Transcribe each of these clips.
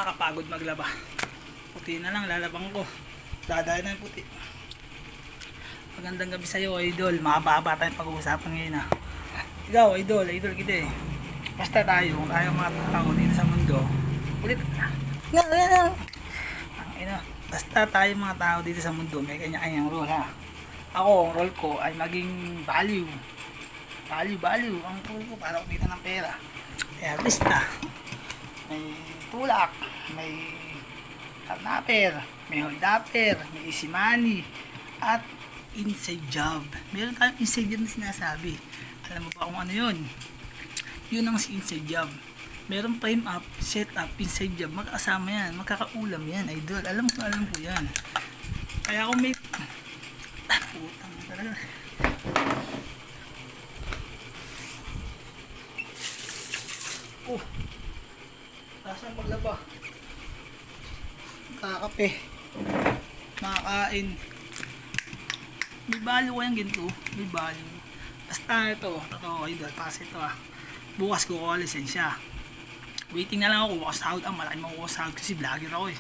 Nakakapagod maglaba. Puti na lang, lalabang ko. Dadayan na yung puti. Magandang gabi sa'yo, idol. Makababa tayong pag-uusapan ngayon ha. Ikaw, idol kita eh. Basta tayo mga tao dito sa mundo. Ulit. Basta tayo mga tao dito sa mundo, may kanya-kanyang role ha. Ako, ang role ko ay maging value. Value. Ang role ko para kumita ng pera. Kaya lista. May tulak, may karnaper, may holdapper, may easy money, at inside job. Meron tayong inside job na sinasabi. Alam mo ba kung ano yun? Yun ang inside job. Meron frame up, set up, inside job. Magkasama yan, magkakaulam yan, idol. Alam ko yan. Kaya kung may... putang talaga. Saan maglaba? Kakape. Makakain. May value ko yung ginto. May value. Basta ito. Totoo idol. Pass ito bukas ko kuha lisensya. Waiting na lang ako. Bukas sahod. Malaki makukuha sahod kasi vlogger ako eh.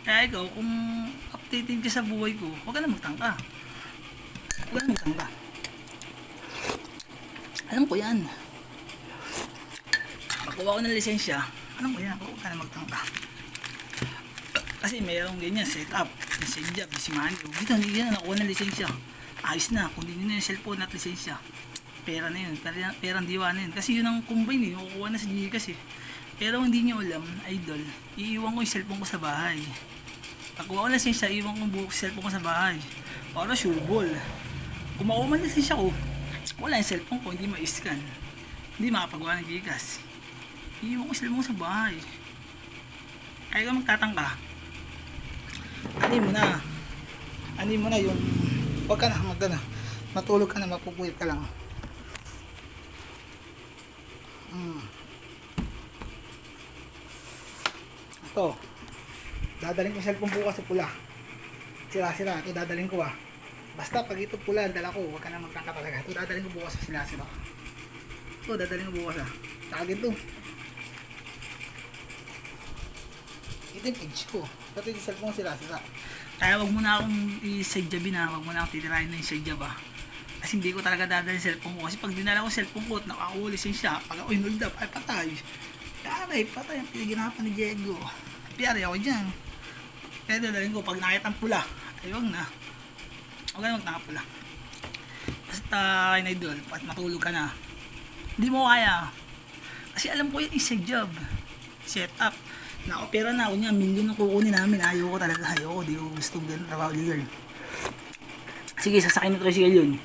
Kaya ikaw, kung updated ka sa buhay ko, huwag ka na magtangka. Alam ko yan. Makuha ko ng lisensya. Alam mo yan, huwag ka na magtangka. Kasi mayroong ganyan, set up, lisensya, busy money. Dito, hindi yan, nakuha ng lisensya. Ayos na, kung hindi nyo na yung cellphone at lisensya. Pera na yun, perang diwa na yun. Kasi yun ang combine eh, nakukuha na sa Gcash eh. Pero hindi nyo alam, idol, iiwan ko yung cellphone ko sa bahay. Pagkuha ko ng lisensya, iiwan ko yung cellphone ko sa bahay. Para sure ball. Kung makuha man lisensya ko, wala yung cellphone ko, hindi ma-scan. Hindi makapagawa ng Gcash. Iiwan ko sila mo sa bahay. Kaya ka magtatangka. Anin mo na yung huwag ka na matulog ka na, magpupuyat ka lang. Ito dadaling ko cellphone bukas sa pula. Sira ito dadaling ko basta pag ito pula dala ko, huwag ka na magtangka talaga. Ito dadaling ko bukas sa sira ito dadaling ko bukas tagin to. Ito yung page ko. Ito yung cellphone sila. Kaya wag mo na akong i-side job wag mo na akong titirahin na yung side job Kasi hindi ko talaga dadalhin yung cellphone ko. Kasi pag dinala ko cellphone ko at nakakuha lisensya, pag ako inold up, ay patay. Patay ang pinaginapan ni Diego. Piyari ako dyan. Kaya dadalhin ko pag nakita ang pula. Ay wag na. Huwag na magtakapula. Basta kayo na idol, at matulog ka na. Hindi mo kaya. Kasi alam ko yung inside job. Set up. Nakopera na ako niya, milyon ang kukunin namin. Ayoko talaga, di ko gusto ganun trabaho legal. Sige, sasakay na tricycle yun.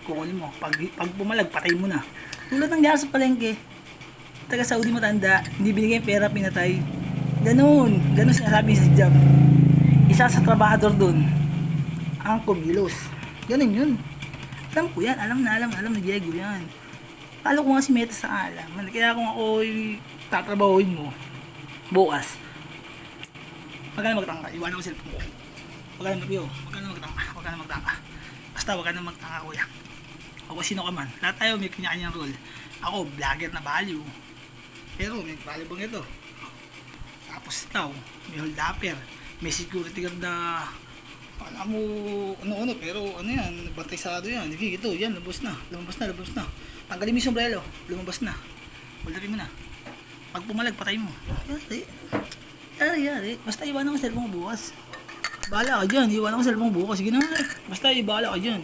Kukunin mo. Pag pumalag, patay mo na. Tulad ng diyan sa palengke. Taga Saudi matanda, hindi binigay pera, pinatay. Ganun sinasabi sa job. Isa sa trabahador dun, ang kumilos. Ganun yun. Alam ko yan, alam na Diego yan. Palo ko nga si Meta sa alam. Kaya kung ako tatrabahoin mo, bukas, wag ka na magtangka, iwanan ko cellphone ko. Wag ka na magtangka. Basta wag ka na magtangka, kuya. O sino ka man, lahat tayo may kanya-kanyang role. Ako, vlogger na value, pero may value bang ito? Tapos ikaw, may holdapper, may security guard na alam mo, ano, pero ano yan, bantay sarado yan. Ito, yan, lumabas na. Tanggalin mo yung sombrero, lumabas na. Holderin mo na. Pag pumalag, patay mo. Yari. Basta iwanan ko cellphone ko bukas. Bahala ka dyan, iwanan ko cellphone ko bukas. Sige na. Basta ibahala ka dyan.